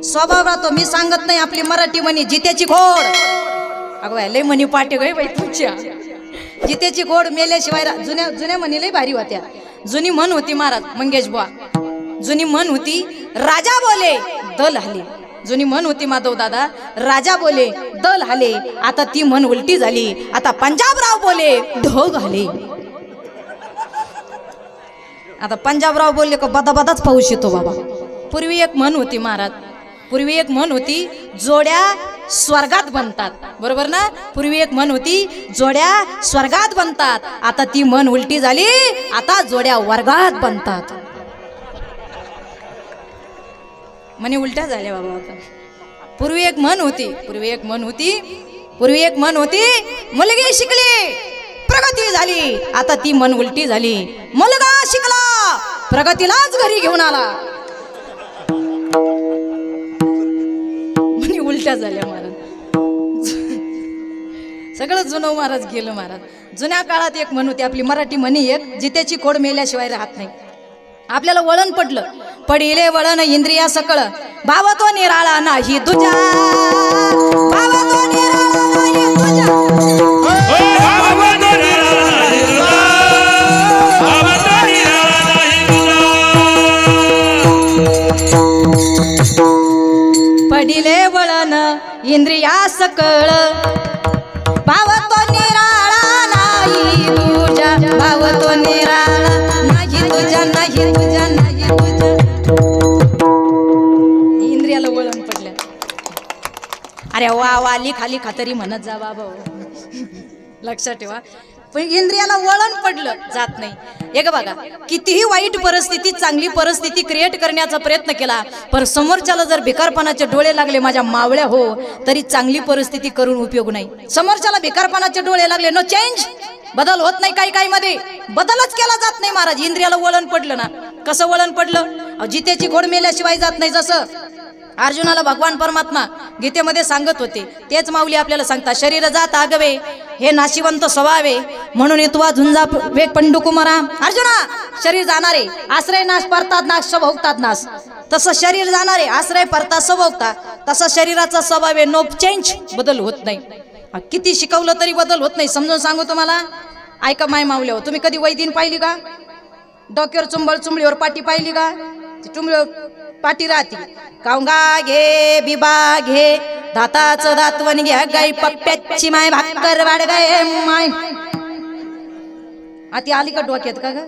स्वभाव राहतो. मी सांगत नाही, आपली मराठी म्हणी जित्याची घोड. अगं बाई लय म्हणी पाटे गय बाई तुमच्या. जित्याची घोड मेल्याशिवाय जुन्या जुन्या म्हणी लय भारी होत्या. जुनी म्हण होती महाराज मंगेश बुवा, जुनी म्हण होती राजा बोले दल हले. जुनी म्हण होती माधव दादा, राजा बोले दल हले. आता ती म्हण उलटी झाली, आता पंजाबराव बोले ढग हले. आता पंजाबराव बोलले का बदाबदाच पाऊस येतो बाबा. पूर्वी एक म्हण होती महाराज, पूर्वी एक म्हण होती जोड्या स्वर्गात बनतात. बरोबर ना? पूर्वी एक म्हण होती जोड्या स्वर्गात बनतात. आता ती म्हण उलटी झाली, आता जोड्या वर्गात बनतात. म्हणे उलट्या झाल्या बाबा. आता पूर्वी एक म्हण होती, पूर्वी एक म्हण होती, पूर्वी एक म्हण होती मुलगी शिकली प्रगती झाली. आता ती म्हण उलटी झाली, मुलगा शिकला प्रगतीलाच घरी घेऊन आला. म्हणे उलट्या झाल्या महाराज. सगळं जुनं महाराज गेलं महाराज. जुन्या काळात एक म्हण होती आपली मराठी म्हणी, एक जित्याची खोड मेल्याशिवाय राहत नाही. आपल्याला वळण पडलं, पडिले वळण इंद्रिया सकळ, भाव तो निराळा नाही तुझ्या, भाव तो निराळा नाही तुझ्या. पडिले वळण इंद्रिया सकळ, भाव तो निराळा नाही तुझ्या, भाव तो निराळा नाही तुझ्या, नाही तुझ्या, नाही तुझ्या. इंद्रियाला वळण पडलं. अरे वा वा लिखाली खातरी म्हणत जा बाबा. लक्षात ठेवा, पण इंद्रियाला वळण पडलं जात नाही. एक बघा, कितीही वाईट परिस्थिती चांगली परिस्थिती क्रिएट करण्याचा प्रयत्न केला, पण समोरच्याला जर बेकारपणाचे डोळे लागले माझ्या मावळ्या हो, तरी चांगली परिस्थिती करून उपयोग नाही. समोरच्याला बेकारपणाचे डोळे लागले, नो चेंज, बदल होत नाही. काही काही मध्ये बदलच केला जात नाही महाराज. इंद्रियाला वळण पडलं ना. कसं वळण पडलं? जित्याची घोड मेल्याशिवाय जात नाही. जसं अर्जुनाला भगवान परमात्मा गीतेमध्ये सांगत होते, तेच माऊली आपल्याला सांगतात, शरीर जात आगवे हे नाशिवंत स्वभावे, म्हणून येतवा झुंजा वेग पंडू कुमारा. अर्जुना, शरीर जाणारे आश्रय नाश परतात नाश स्वभोगतात नाश. तसं शरीर जाणारे आश्रय परतात स्वभोगतात, तसं शरीराचा स्वभाव आहे, नो चेंज, बदल होत नाही. किती शिकवलं तरी बदल होत नाही. समजून सांगू तुम्हाला, ऐका माय माऊल्या, तुम्ही कधी वैदिन पाहिली का? डोक्यावर चुंबळ, चुंबळीवर पाटी पाहिली का? चुंबळीवर पाटी राहते. काऊंगा घे बिबा घे, दाताचं दातवण घ्या, गाई पप्प्याची माय भाकर वाढ गाय माय. आता आली का डोक्यात का ग?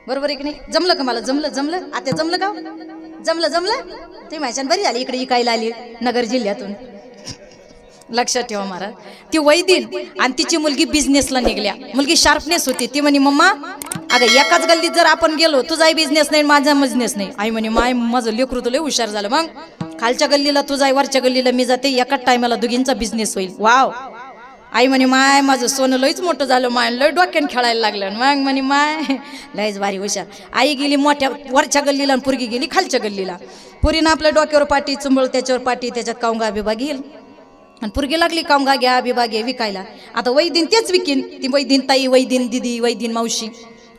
बरोबर आहे की नाही? जमलं का मला? जमलं जमलं आता जमलं का? जमलं जमलं. ते माझ्या बरी झाली, इकडे इकायला आली नगर जिल्ह्यातून. लक्षात ठेवा महाराज, ती वैदिन आणि तिची मुलगी बिझनेसला निघल्या. मुलगी शार्पनेस होती. ती म्हणे मम्मा, अगं एकाच गल्लीत जर आपण गेलो, तुझाही बिझनेस नाही माझा बिझनेस नाही. आई म्हणे माय माझं लेकरू तुला हुशार झालं, मग खालच्या गल्लीला तू जाय, वरच्या गल्लीला मी जाते, एकाच टायमाला दोघींचा बिझनेस होईल. वाव. आई म्हणे माय माझं सोनं लयच मोठं झालं, माय लय डोक्यान खेळायला लागलं. मग म्हणे माय लयच भारी हुशार. आई गेली मोठ्या वरच्या गल्लीला आणि पुरगी गेली खालच्या गल्लीला. पुरीनं आपल्या डोक्यावर पाटी, चुंबळ त्याच्यावर पाटी, त्याच्यात काऊंगा बिबा घेईल, आणि पुरगी लागली कामगा घ्या बिबा घे विकायला. आता वैदिन तेच विकीन, ती वैदिन ताई, वैदिन दिदी, वैदिन मावशी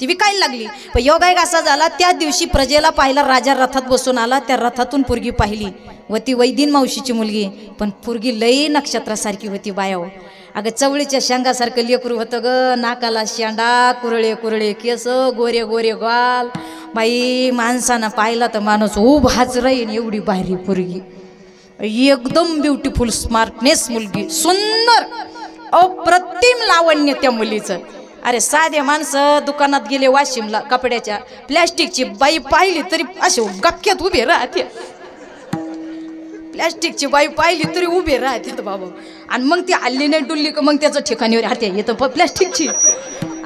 ती विकायला लागली. पण योगायोग असा झाला, त्या दिवशी प्रजेला पाहिला राजा रथात बसून आला, त्या रथातून पुरगी पाहिली व ती वैदिन मावशीची मुलगी. पण पुरगी लई नक्षत्रासारखी होती बायाव. अगं चवळीच्या शेंगासारखं लेकरू होतं ग, नाकाला शेंडा, कुरळे कुरळे केस, गोरे गोरे गाल. बाई माणसानं पाहिला तर माणूस उभाच राहीन एवढी भारी पुरगी, एकदम ब्युटिफुल, स्मार्टनेस मुलगी, सुंदर, अप्रतिम लावण्य त्या मुलीचं. अरे साधे माणसं दुकानात गेले वाशिमला कपड्याच्या, प्लॅस्टिकची बाई पाहिली तरी असे गपक्यात उभे राहते. प्लॅस्टिकची बाई पाहिली तरी उभे राहते बाबा. आणि मग ती हल्ली नाही डुल्ली का मग त्याचं ठिकाणीवर राहते. येतं प्लॅस्टिकची,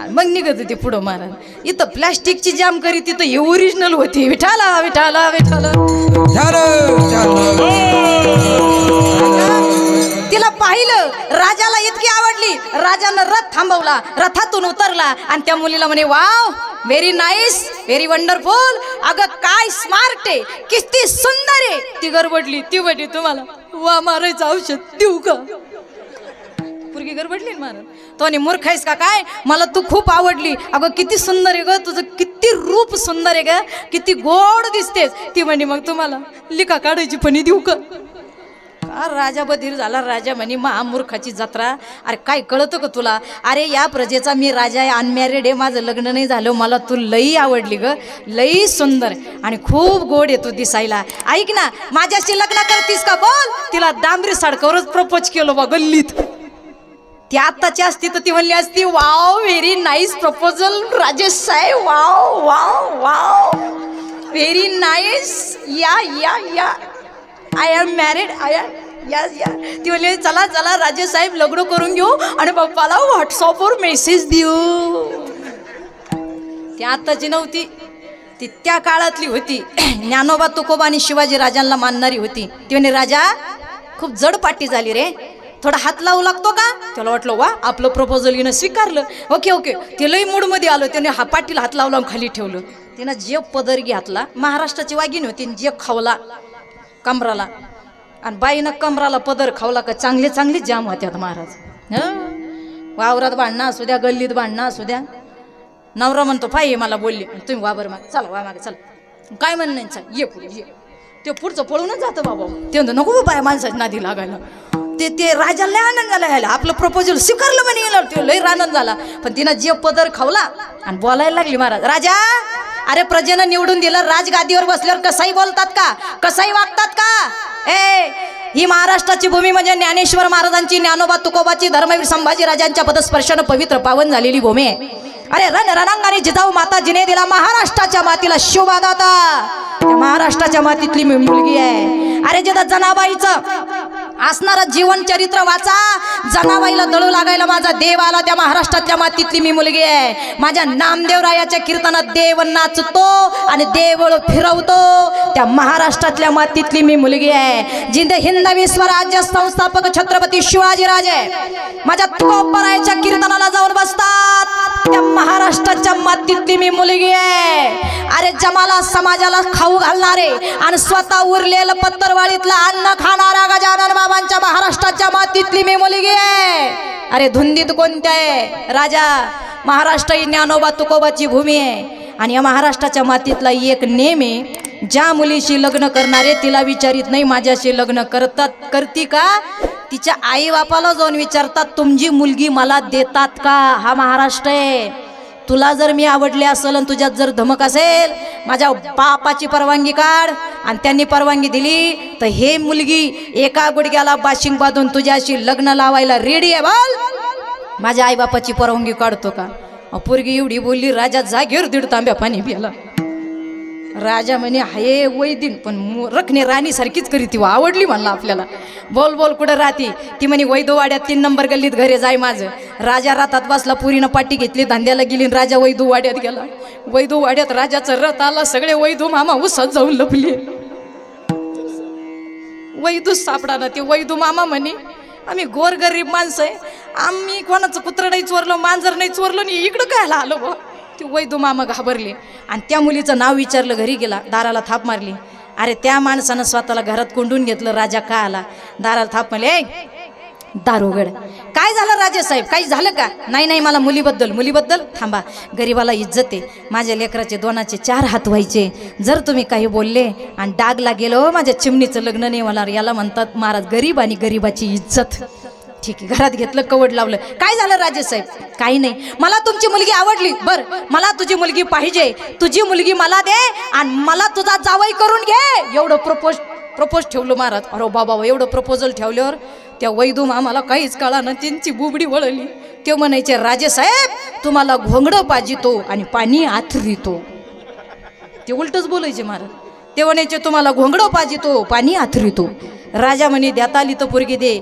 मग निघत होती पुढं महाराज. इथं प्लॅस्टिकची जाम करी, तिथं हे ओरिजिनल होती. विठाला विठाला विठाला. तिला पाहिलं, राजाला इतकी आवडली, राजानं रथ थांबवला, रथातून उतरला आणि त्या मुलीला म्हणे wow, very nice, very wonderful. अगं काय स्मार्ट आहे, किती सुंदर आहे. ती गडबडली, ती म्हटली तुम्हाला वा मारायचं औषध देऊ का? मुलगी गडबडली ना महाराज. तो आणि मूर्ख आहेस का काय, मला तू खूप आवडली. अगं किती सुंदर आहे ग तुझं, किती रूप सुंदर आहे ग, किती गोड दिसतेस. ती म्हणे मग तुम्हाला लिका काढायची फणी देऊ का. राजा बधीर झाला. राजा म्हणे महामूर्खाची जत्रा. अरे काय कळतं का तुला, अरे या प्रजेचा मी राजा आहे, अनमॅरिड आहे, माझं लग्न नाही झालं, मला तू लई आवडली ग, लई सुंदर आणि खूप गोड आहे तू दिसायला. ऐक ना माझ्याशी लग्न करतीस का बोल. तिला डांबरी सडकावरच प्रपोज केलं बा गल्लीत. ती आत्ताची असती तर ती म्हणली असती wow very nice proposal Rajesh साहेब, wow wow wow very nice, ya ya ya I am married, I am yes ya. ती म्हणली चला चला राजेश साहेब लग्न करून घेऊ आणि पप्पाला व्हॉट्सअपवर मेसेज देऊ. ती आत्ताची नव्हती, ती त्या काळातली होती. ज्ञानोबा तुकोबा आणि शिवाजी राजांना मानणारी होती. ती म्हणे राजा खूप जड पाटी झाली रे, थोडा हात लावू लागतो का. त्याला वाटलं वा आपलं प्रपोजल हिनं स्वीकारलं, ओके ओके. ते लई मूडमध्ये आलं, त्याने पाटीला हात लावला खाली ठेवलं. तिनं जे पदर घातला, महाराष्ट्राची वाघीण होती, जे खावला कमराला, आणि बाईनं कमराला पदर खावला का चांगले चांगले जाम होत्यात महाराज. वावरात भांडणं असू द्या, गल्लीत भांडणं असू द्या, नवरा म्हणतो पाहिजे मला बोलली, तुम्ही वाबर मागे चला, वा मागे चला, काय म्हणणं ये पुढे ये. ते पुढचं पळूनच जातं बाबा. ते म्हणतो नको बाय माणसाची नादी लागायला. ते राजाला लय आनंद झाला, यायला आपलं प्रपोजल स्वीकारलं म्हणे येणार. ते लय आनंद झाला, पण तिनं जे पदर खावला आणि बोलायला लागली महाराज. राजा अरे प्रजेनं निवडून दिलं, राजगादीवर बसल्यावर कसाही बोलतात का, कसाही वागतात का. ही महाराष्ट्राची भूमी म्हणजे ज्ञानेश्वर महाराजांची, ज्ञानोबा तुकोबाची, धर्मवीर संभाजी राजांच्या पदस्पर्शानं पवित्र पावन झालेली भूमी आहे. अरे रणरणांगाने जिजाऊ माता जिने दिला महाराष्ट्राच्या मातीला शोभादाता. त्या महाराष्ट्राच्या मातीतली मी मुलगी आहे. अरे जेदा जनाबाईचं असणारं जीवन चरित्र वाचा, जनाबाईला दळू लागायला माझा देव आला, त्या महाराष्ट्रातल्या मातीतली मी मुलगी आहे. माझ्या नामदेवरायाच्या कीर्तनात देव नाचतो आणि देवळ फिरवतो, त्या महाराष्ट्रातल्या मातीतली मी मुलगी आहे. जिंद हिंद विश्वराज्य संस्थापक छत्रपती शिवाजी राजे माझ्या तुकोबरायाच्या कीर्तनाला जाऊन बसतात, त्या महाराष्ट्राच्या मातीतली मी मुलगी आहे. अरे जमाला समाजाला खाऊ घालणारे आणि स्वतः उरलेलं पत्तरवाडीतलं अन्न खाणाऱ्या गजानन बाबांच्या महाराष्ट्राच्या मातीतली मी मुलगी आहे. अरे धुंदीत कोणत्या आहे राजा, महाराष्ट्र ही ज्ञानोबा तुकोबाची भूमी आहे. आणि या महाराष्ट्राच्या मातीतला एक नेम आहे, ज्या मुलीशी लग्न करणारे तिला विचारित नाही माझ्याशी लग्न करती का, तिच्या आई बापाला जाऊन विचारतात तुमची मुलगी मला देतात का. हा महाराष्ट्र आहे. तुला जर मी आवडले असेल आणि तुझ्यात जर धमक असेल, माझ्या बापाची परवानगी काढ, आणि त्यांनी परवानगी दिली तर हे मुलगी एका गुडघ्याला बाशिंग बांधून तुझ्याशी लग्न लावायला रेडी आहे. बोल माझ्या आई बापाची परवानगी काढतो का. पोरगी एवढी बोलली, राजा जागेवर 1.5 तांब्या पाणी प्याला. राजा म्हणे हाये वैदिन, पण रखणे राणी सारखीच करी ती, आवडली म्हणला आपल्याला. बोल बोल कुठं राहती. ती म्हणे वैदूवाड्यात 3 नंबर गल्लीत घरे जाय माझं. राजा रातात बसला, पुरीनं पाठी घेतली, धांद्याला गेली, राजा वैदूवाड्यात गेला. वैदूवाड्यात राजाचा रथ आला, सगळे वैदू मामा उसात जाऊन लपले. वैदूच सापडा ना. ते वैदू मामा म्हणे आम्ही गोरगरीब माणसं आहे, आम्ही कोणाचं कुत्रं नाही चोरलं, मांजर नाही चोरलं, नाही इकडं काय आलो बा. ते वैदू मामा घाबरले आणि त्या मुलीचं नाव विचारलं, घरी गेला, दाराला थाप मारली. अरे त्या माणसानं स्वतःला घरात कोंडून घेतलं. राजा का आला, दाराला थाप मारले, दार उघड. काय झालं राजे साहेब, काही झालं का. नाही नाही मला मुलीबद्दल थांबा, गरीबाला इज्जत आहे, माझ्या लेकराचे 2चे 4 हात व्हायचे, जर तुम्ही काही बोलले आणि डागला गेलो माझ्या चिमणीचं लग्न नाही होणार. याला म्हणतात महाराज गरीब आणि गरीबाची इज्जत. ठीक आहे, घरात घेतलं, कवड लावलं. काय झालं राजे साहेब. काही नाही, मला तुमची मुलगी आवडली. बर मला तुझी मुलगी पाहिजे, तुझी मुलगी मला दे आणि मला तुझा जावई करून घे. एवढं प्रपोज ठेवलं महाराज. अरे बाबा एवढं प्रपोजल ठेवल्यावर त्या वैदू आम्हाला काहीच कळा ना, त्यांची बुबडी वळली. ते म्हणायचे राजे साहेब तुम्हाला घोंगडं पाजितो आणि पाणी आथरितो. ते उलटच बोलायचे महाराज. ते म्हणायचे तुम्हाला घोंगडं पाजितो पाणी आथरितो. राजा म्हणे देता आली तर पोरगी दे,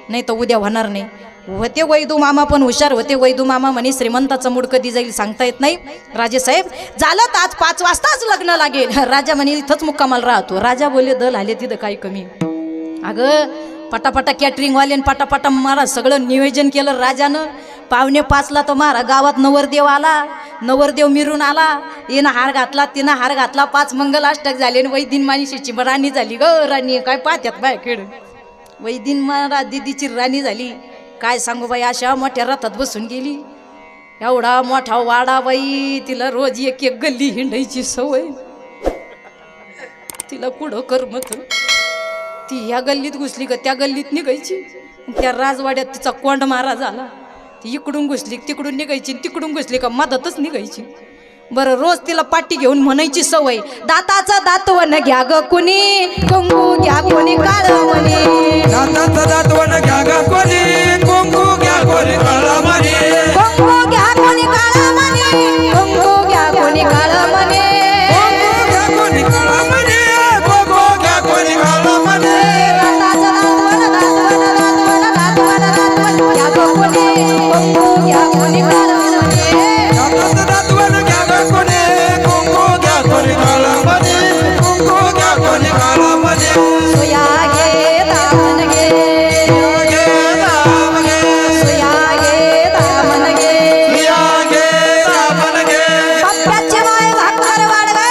नाही तर उद्या होणार नाही. होते वैदू मामा पण हुशार होते. वैदू मामा म्हणे श्रीमंताचं मूड कधी जाईल सांगता येत नाही. राजे साहेब झालं तर आज 5 वाजताच लग्न लागेल. राजा म्हणे इथंच मुक्कामाला राहतो. राजा बोलले दल आले तिथं काही कमी. अगं पटापटा कॅटरिंगवाल्यानं पटापटा महाराज सगळं नियोजन केलं राजानं. 4:45ला तर महाराज गावात नवरदेव आला. नवरदेव मिरून आला, येणं हार घातला, तिनं हार घातला, 5 मंगलाष्टक झाले आणि वैदिन मानिशीची राणी झाली ग. राणी काय पाहत्यात बाय खेळ. वैदिन महाराज दिदीची राणी झाली. काय सांगू बाई, अशा मोठ्या रथात बसून गेली, एवढा मोठा वाडा बाई, तिला रोज एक एक गल्ली हिंडायची सवय, तिला कुठं करमत, ती ह्या गल्लीत घुसली का त्या गल्लीत निघायची, त्या राजवाड्यात तिचा कोंड मारा झाला, ती इकडून घुसली तिकडून निघायची, तिकडून घुसली का मधातच निघायची. बरं रोज तिला पाठी घेऊन म्हणायची सवय, दाताचा दातवन घ्या ग कुणी, कुंकू घ्या कोणी काळ म्हणे, दाताचा दातवन घ्या ग कोणी, कुंकू घ्या कोणी काळ म्हणे, कुंकू घ्या कोणी काळ म्हणे, कुंकू घ्या कोणी काळ म्हणे, कुंकू घ्या कोणी काळ म्हणे, कुंकू घ्या कोणी काळ म्हणे, दाताचा दातवन दातवन दातवन दातवन घ्या ग कुणी, कुंकू घ्या कोणी काळ म्हणे, दाताचा दातवन घ्या ग कोणी, कुंकू घ्या कोणी काळ म्हणे, कुंकू घ्या कोणी काळ म्हणे, सुया घे दामन घे, घे दाम घे, सुया घे दामन घे, प्रिया घे दामन घे, पप्प्याची माय भाकर वाढवे,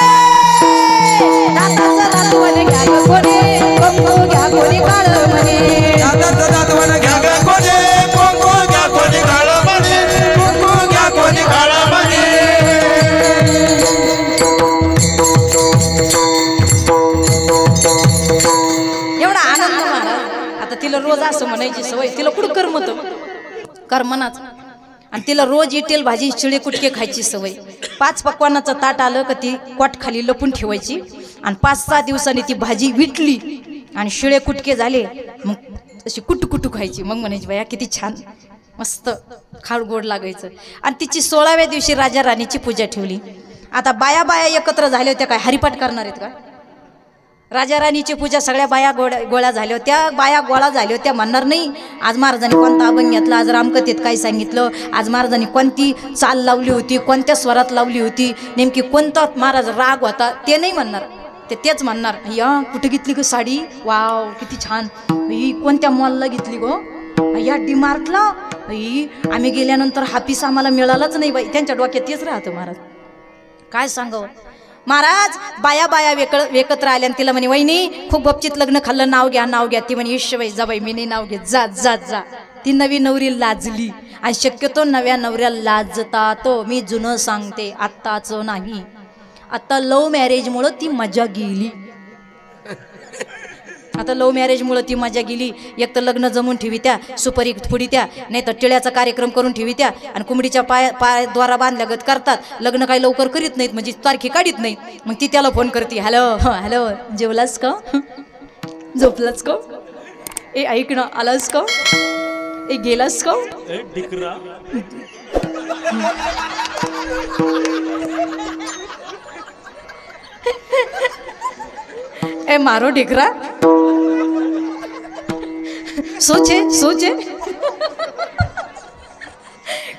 दाताचं दातवन घ्या ग कोणी, कुंकू घ्या कोणी काळ म्हणे, दाताचा दातवन घ्या ग कोणी, कुंकू घ्या कोणी काळ म्हणे, कुंकू घ्या कोणी काळ म्हणे. एवढा आनंद मला. आता तिला रोज असं म्हणायची सवय, तिला कुठं करमत, करमनाच, आणि तिला रोज इटेल भाजी शिळे कुटके खायची सवय. 5 पक्वानाचं ताट आलं का ती कोट खाली लपून ठेवायची, आणि 5-6 दिवसांनी ती भाजी विटली आणि शिळे कुटके झाले, मग अशी कुटू कुटू खायची. मग म्हणायची बाया किती छान मस्त खाड गोड लागायचं. आणि तिची 16व्या दिवशी राजा राणीची पूजा ठेवली. आता बाया बाया एकत्र झाल्या होत्या, काय हरिपाठ करणार आहेत का? राजा राणीची पूजा, सगळ्या बाया गोळ्या झाल्या होत्या, बाया गोळा झाल्या होत्या. म्हणणार नाही आज महाराजांनी कोणता अभंग घेतला, आज रामकथेत काय सांगितलं, आज महाराजांनी कोणती चाल लावली होती, कोणत्या स्वरात लावली होती, नेमकी कोणता महाराज राग होता, ते नाही म्हणणार. तेच म्हणणार, या कुठे घेतली ग साडी, वाव किती छान, ही कोणत्या मॉलला घेतली गो, या डीमार्टला, ही आम्ही गेल्यानंतर हा पीस आम्हाला मिळालाच नाही बाई. त्यांच्या डोक्यात तेच राहतं महाराज. काय सांगावं महाराज, बाया बाया एकत्र आल्या आणि तिला म्हणे, वहिनी खूप बपचित लग्न खाल्लं, नाव घ्या नाव घ्या. ती म्हणे, ईश्वबाई जा बाई, मी नाही नाव घेत, जा जा जा. ती नवी नवरी लाजली, आणि शक्यतो नव्या नवऱ्याला लाजतात. मी जुनं सांगते, आत्ताचं नाही. आता लव्ह मॅरेजमुळं ती मजा गेली, आता लव्ह मॅरेजमुळं ती मजा गेली. एक तर लग्न जमून ठेवी त्या, सुपारी फुडी त्या, नाही तर टिळ्याचा कार्यक्रम करून ठेवी त्या, आणि कोंबडीच्या पाय द्वारा बांधल्यागत करतात. लग्न काही लवकर करीत नाहीत, म्हणजे तारखी काढीत नाही. मग ती त्याला फोन करते, हॅलो हॅलो, जेवलास का, झोपलास का, ए ऐक ना आलास का, ए गेलास का, ए मारो ढिकरा, सोचे सोचे.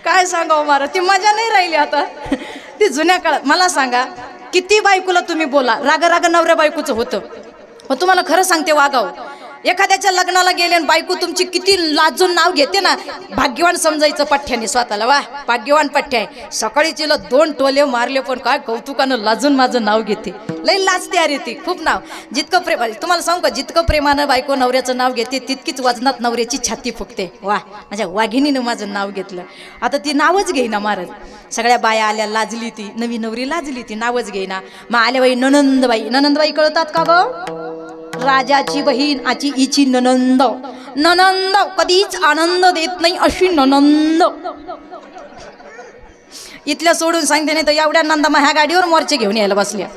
काय सांगावं मारा, ती मजा नाही राहिली आता, ती जुन्या काळात. मला सांगा, किती बायकोला तुम्ही बोला, राग राग नवऱ्या बायकोचं होतं, पण तुम्हाला खरं सांगते वागाव, एखाद्याच्या लग्नाला गेले आणि बायको तुमची किती लाजून नाव घेते ना, भाग्यवान समजायचं पठ्ठ्याने स्वतःला. वा भाग्यवान पठ्ठ्या आहे, सकाळी तिला 2 टोले मारले, पण काय कौतुकानं लाजून माझं नाव घेते, लई लाजते अरे ती खूप. नाव जितकं प्रेम, तुम्हाला सांगू का, जितकं प्रेमानं बायको नवऱ्याचं नाव घेते, तितकीच वजनात नवऱ्याची छाती फुकते. वा माझ्या वाघिणीनं माझं नाव घेतलं. आता ती नावच घेईना महाराज. सगळ्या बाया आल्या, लाजली ती नवी नवरी, लाजली ती, नावच घेईना. मग आल्या बाई ननंदबाई. ननंदबाई कळतात का ग? राजाची बहीण, आची इची ननंद. ननंद कधीच आनंद देत नाही अशी ननंद. इथल्या सोडून सांगते, नाही तर एवढ्या नंदा ह्या गाडीवर मोर्चे घेऊन यायला बसल्या.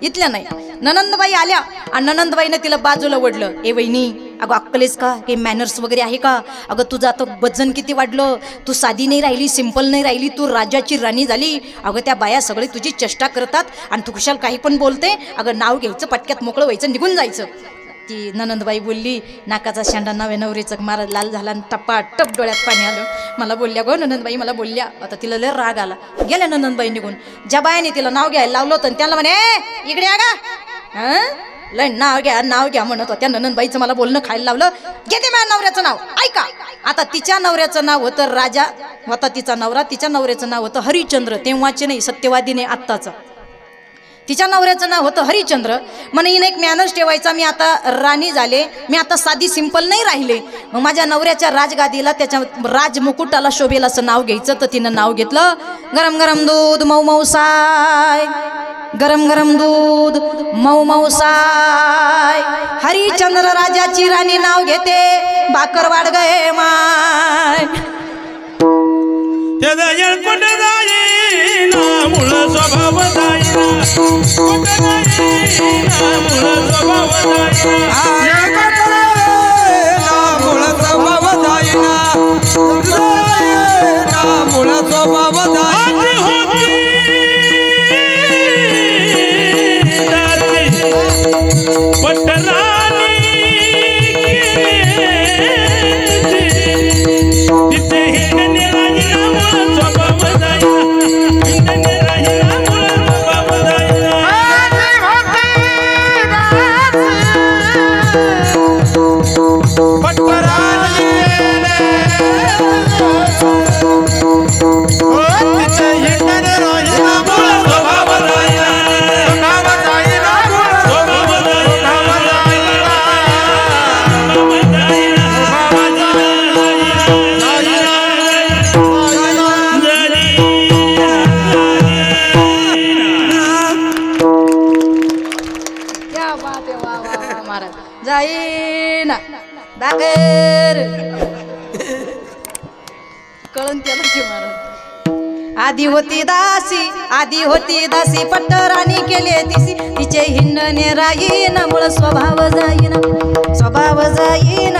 इथल्या नाही. ननंदबाई आल्या आणि ननंदबाईनं तिला बाजूला ओढलं. ए वहिनी, अगं अक्कलेस का, काही मॅनर्स वगैरे आहे का, अगं तुझं आता वजन किती वाढलं, तू साधी नाही राहिली, सिंपल नाही राहिली, तू राजाची राणी झाली. अगं त्या बाया सगळे तुझी चेष्टा करतात आणि तू कुशाल काही पण बोलते. अगं नाव घ्यायचं, पटक्यात मोकळं व्हायचं, निघून जायचं. ती ननंदबाई बोलली, नाकाचा शेंडा नव्या नवरीचं मारा लाल झाला आणि टपाटप डोळ्यात पाणी आलं. मला बोलल्या गो ननंदबाई, मला बोलल्या. आता तिला लय राग आला, गेल्या ननंदबाई निघून. ज्या बायाने तिला नाव घ्यायला लावलं होतं त्यांना म्हणे, इकडे या गा, लय नाव घ्या म्हणत होत्या. ननंदबाईचं मला बोलणं खायला लावलं. घेते माझ्या नवऱ्याचं नाव, ऐका. आता तिच्या नवऱ्याचं नाव होतं राजा होता तिचा नवरा, तिच्या नवऱ्याचं नाव होतं हरिश्चंद्र. तेव्हाचे नाही, सत्यवादी नाही, आत्ताचा. तिच्या नवऱ्याचं नाव होतं हरिश्चंद्र. म्हणे हिने एक मॅनर्स ठेवायचा, मी आता राणी झाले, मी आता साधी सिंपल नाही राहिले. मग माझ्या नवऱ्याच्या राजगादीला त्याच्या राजमुकुटाला शोभेल असं नाव घ्यायचं. तर तिनं नाव घेतलं गरम गरम दूध मऊ मऊ साय, गरम गरम दूध मऊ मऊ साय. हरिश्चंद्र राजाची राणी नाव घेते भाकर वाढ गए माय. मूळ स्वभाव जाईना, मूळ स्वभाव जाईना दागर कळण त्याला महाराज. आधी होती दासी पट्टराणी केले तिसी, तिचे हिंडणे राहीना मूळ स्वभाव जाईना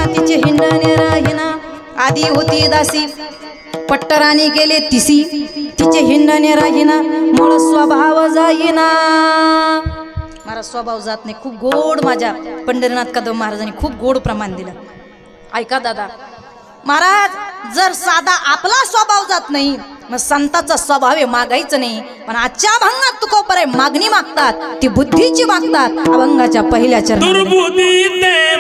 तिचे हिंडणे राहीना. आधी होती दासी पट्टराणी केले तिसी, तिचे हिंडणे राहीना मूळ स्वभाव जाईना. माझा स्वभाव जात नाही. खूप गोड माझ्या पंढरीनाथ कदम महाराजांनी खूप गोड प्रमाण दिलं. ऐका दादा महाराज, जर साधा आपला स्वभाव जात नाही मग संताचा स्वभाव आहे मागायचं नाही. पण आजच्या अभंगात तुकोपर आहे मागणी मागतात, ती बुद्धीची मागतात. अभंगाच्या पहिल्या चरणात